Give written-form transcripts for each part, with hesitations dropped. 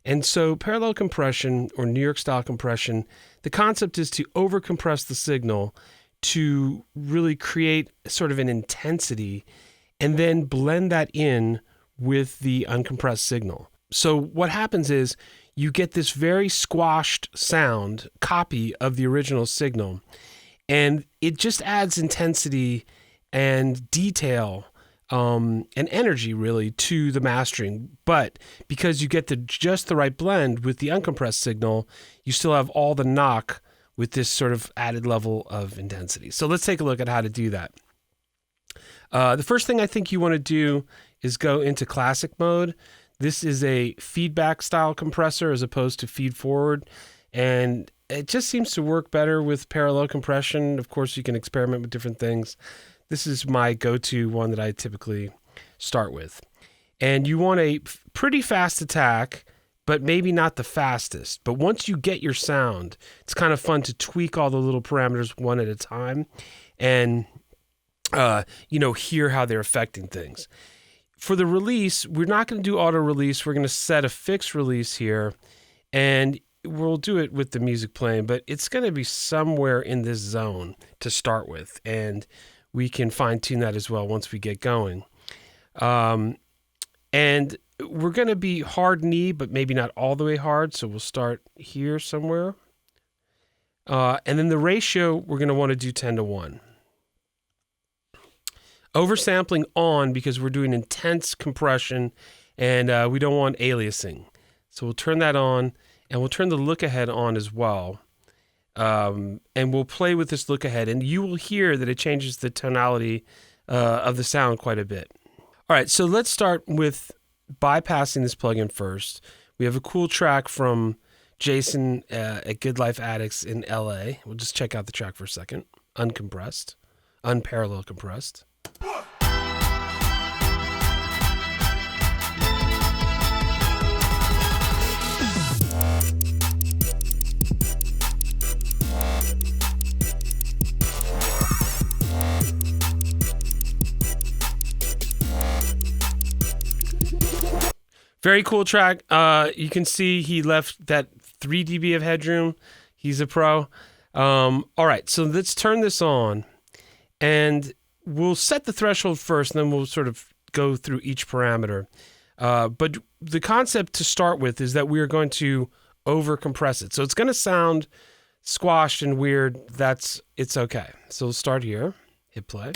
And so parallel compression or New York style compression, the concept is to overcompress the signal to really create sort of an intensity and then blend that in with the uncompressed signal. So what happens is you get this very squashed sound copy of the original signal, and it just adds intensity and detail and energy really to the mastering. But because you get just the right blend with the uncompressed signal, you still have all the knock with this sort of added level of intensity. So let's take a look at how to do that. The first thing I think you want to do is go into classic mode. This is a feedback style compressor as opposed to feed forward, and it just seems to work better with parallel compression. Of course, you can experiment with different things. This is my go-to one that I typically start with. And you want a pretty fast attack, but maybe not the fastest. But once you get your sound, it's kind of fun to tweak all the little parameters one at a time and hear how they're affecting things. For the release, we're not going to do auto release. We're going to set a fixed release here, and we'll do it with the music playing, but it's going to be somewhere in this zone to start with, and we can fine tune that as well once we get going. And we're going to be hard knee, but maybe not all the way hard. So we'll start here somewhere. And then the ratio, we're going to want to do 10:1. Oversampling on because we're doing intense compression and we don't want aliasing. So we'll turn that on, and we'll turn the look ahead on as well. And we'll play with this look ahead, and you will hear that it changes the tonality of the sound quite a bit. All right, so let's start with bypassing this plugin first. We have a cool track from Jason at Good Life Addicts in LA. We'll just check out the track for a second. Uncompressed, unparalleled compressed. Very cool track. You can see he left that 3 dB of headroom. He's a pro. All right, so let's turn this on, and we'll set the threshold first, and then we'll sort of go through each parameter. But the concept to start with is that we are going to over-compress it. So it's going to sound squashed and weird. It's okay. So we'll start here. Hit play.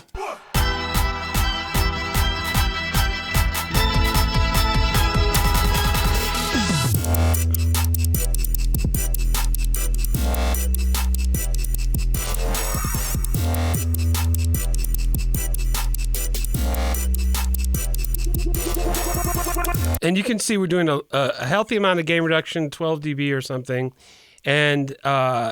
And you can see we're doing a healthy amount of gain reduction, 12 dB or something. And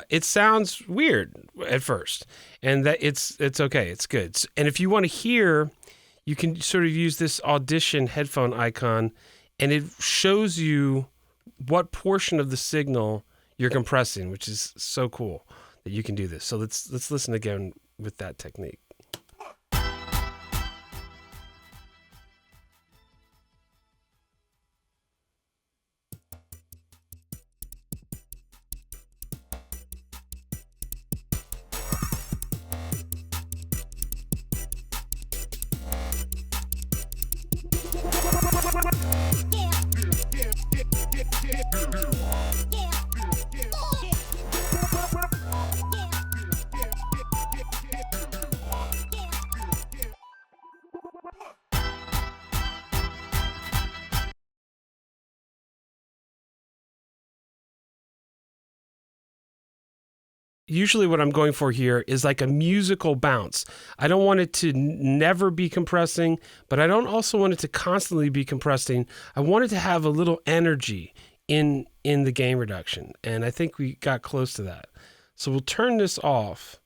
it sounds weird at first. And that it's okay. It's good. And if you want to hear, you can sort of use this Audition headphone icon, and it shows you what portion of the signal you're compressing, which is so cool that you can do this. So let's listen again with that technique. Usually what I'm going for here is like a musical bounce. I don't want it to never be compressing, but I don't also want it to constantly be compressing. I want it to have a little energy in the gain reduction, and I think we got close to that. So we'll turn this off,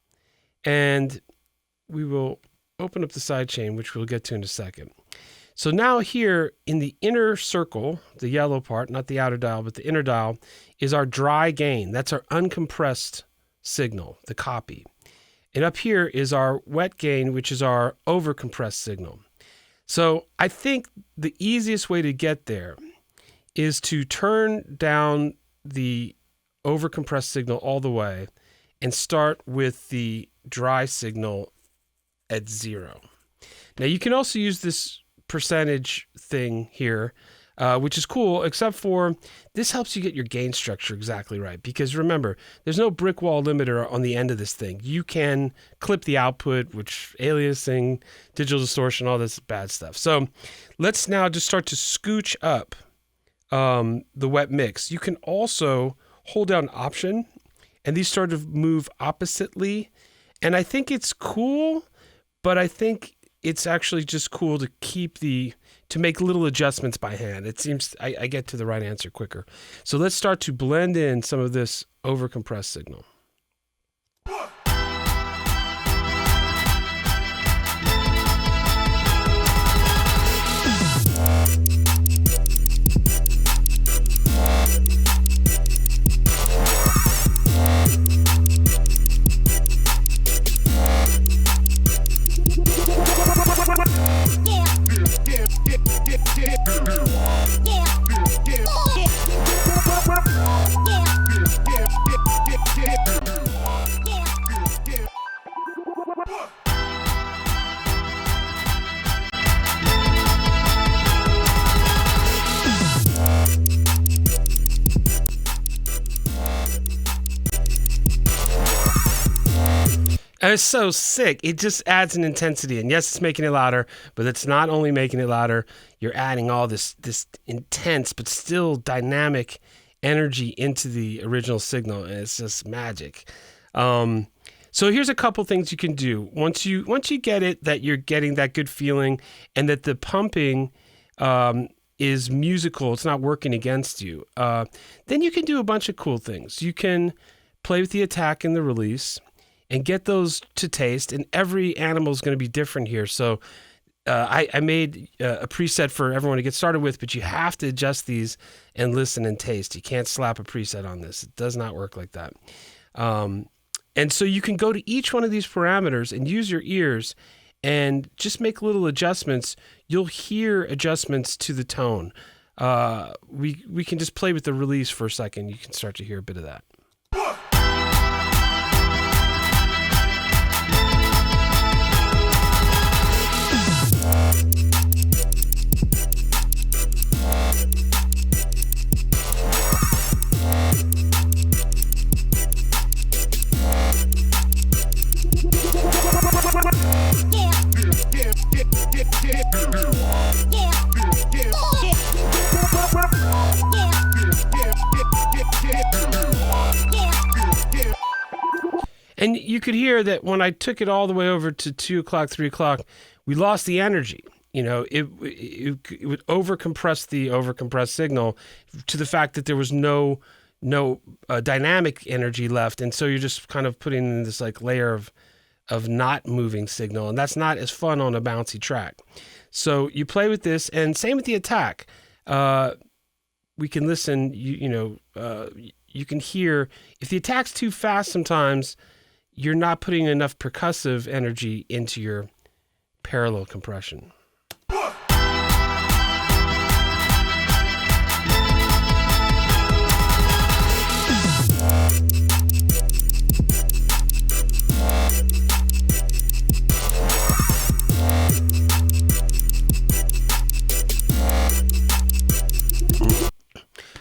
and we will open up the sidechain, which we'll get to in a second. So now here in the inner circle, the yellow part, not the outer dial, but the inner dial, is our dry gain. That's our uncompressed signal, the copy. And up here is our wet gain, which is our overcompressed signal. So I think the easiest way to get there is to turn down the overcompressed signal all the way and start with the dry signal at 0. Now you can also use this percentage thing here, which is cool, except for this helps you get your gain structure exactly right. Because remember, there's no brick wall limiter on the end of this thing. You can clip the output, which aliasing, digital distortion, all this bad stuff. So let's now just start to scooch up the wet mix. You can also hold down Option, and these sort of move oppositely. And I think it's cool, but I think it's actually just cool to to make little adjustments by hand. It seems I get to the right answer quicker. So let's start to blend in some of this overcompressed signal. And it's so sick. It just adds an intensity. And yes, it's making it louder, but it's not only making it louder, you're adding all this intense but still dynamic energy into the original signal, and it's just magic. So here's a couple things you can do. Once you get it, that you're getting that good feeling and that the pumping is musical, it's not working against you, then you can do a bunch of cool things. You can play with the attack and the release and get those to taste, and every animal is going to be different here. So I made a preset for everyone to get started with, but you have to adjust these and listen and taste. You can't slap a preset on this. It does not work like that. And so you can go to each one of these parameters and use your ears and just make little adjustments. You'll hear adjustments to the tone. We can just play with the release for a second. You can start to hear a bit of that. And you could hear that when I took it all the way over to 2 o'clock, 3 o'clock, we lost the energy. You know, it would overcompress the overcompressed signal to the fact that there was no dynamic energy left. And so you're just kind of putting in this like layer of not moving signal. And that's not as fun on a bouncy track. So you play with this, and same with the attack. We can listen, you can hear if the attack's too fast sometimes, you're not putting enough percussive energy into your parallel compression.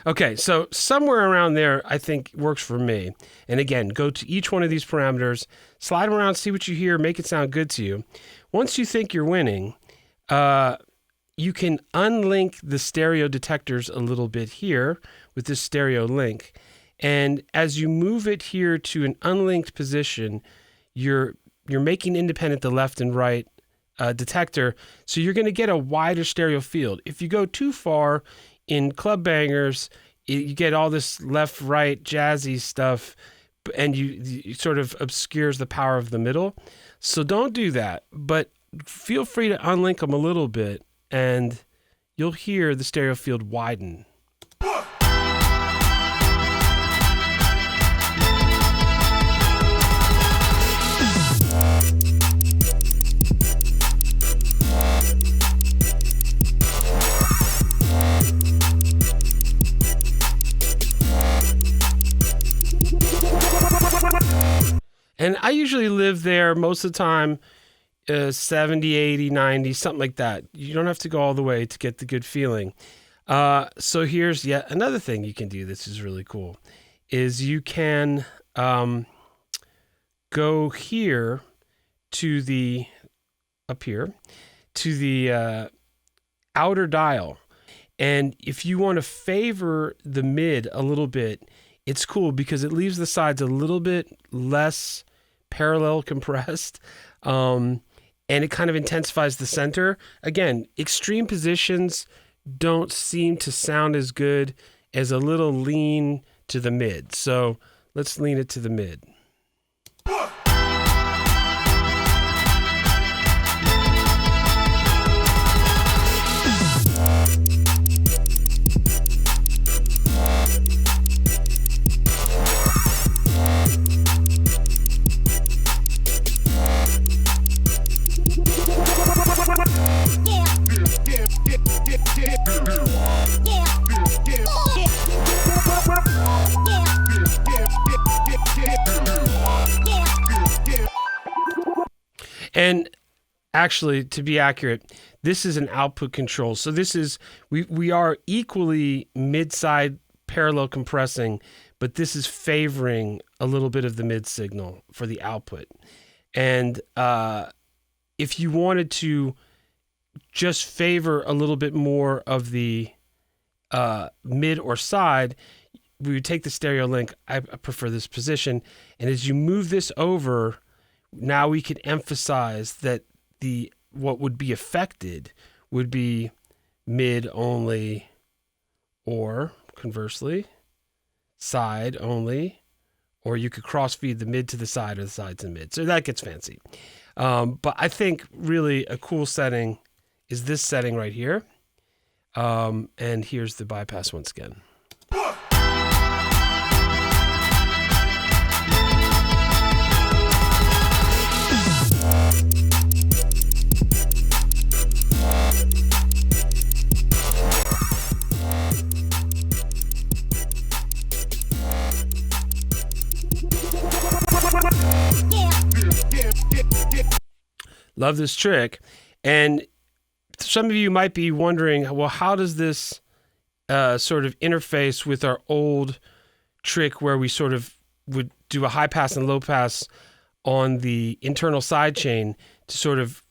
Okay, so somewhere around there, I think works for me. And again, go to each one of these parameters, slide them around, see what you hear, make it sound good to you. Once you think you're winning, you can unlink the stereo detectors a little bit here with this stereo link. And as you move it here to an unlinked position, you're making independent the left and right detector, so you're going to get a wider stereo field. If you go too far in club bangers, you get all this left, right, jazzy stuff, and you sort of obscures the power of the middle. So don't do that, but feel free to unlink them a little bit, and you'll hear the stereo field widen. And I usually live there most of the time, 70, 80, 90, something like that. You don't have to go all the way to get the good feeling. So here's yet another thing you can do. This is really cool, is you can go here to the, up here, to the outer dial. And if you want to favor the mid a little bit, it's cool because it leaves the sides a little bit less parallel compressed. And it kind of intensifies the center. Again, extreme positions don't seem to sound as good as a little lean to the mid. So let's lean it to the mid. And actually, to be accurate, this is an output control. So this is, we are equally mid-side parallel compressing, but this is favoring a little bit of the mid signal for the output. And if you wanted to just favor a little bit more of the mid or side, we would take the stereo link. I prefer this position. And as you move this over, now we can emphasize that what would be affected would be mid only, or conversely, side only, or you could cross feed the mid to the side or the side to the mid. So that gets fancy. But I think really a cool setting is this setting right here. And here's the bypass once again. Love this trick. And some of you might be wondering, well, how does this sort of interface with our old trick where we sort of would do a high pass and low pass on the internal side chain to sort of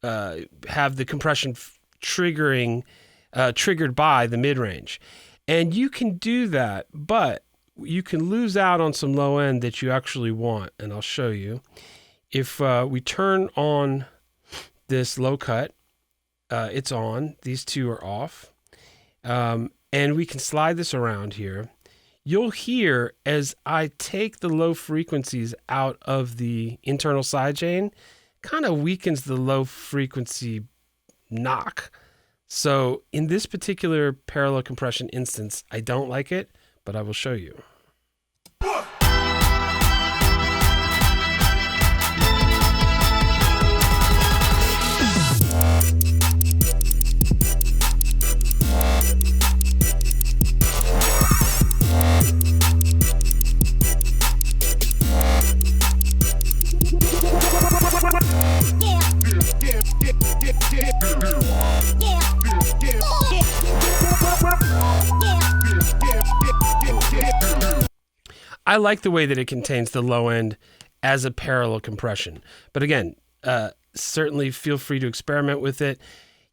have the compression triggered by the mid-range. And you can do that, but you can lose out on some low end that you actually want. And I'll show you. If we turn on this low cut, it's on. These two are off. And we can slide this around here. You'll hear as I take the low frequencies out of the internal side chain, kind of weakens the low frequency knock. So in this particular parallel compression instance, I don't like it, but I will show you. I like the way that it contains the low end as a parallel compression. But again, certainly feel free to experiment with it.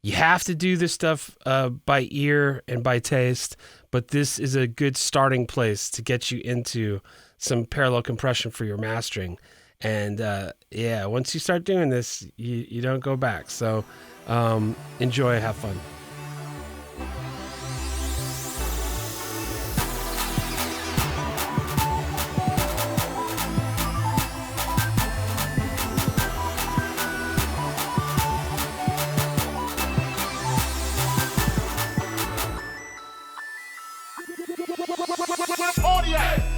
You have to do this stuff by ear and by taste, but this is a good starting place to get you into some parallel compression for your mastering. And yeah, once you start doing this, you don't go back. So enjoy, have fun. Audio.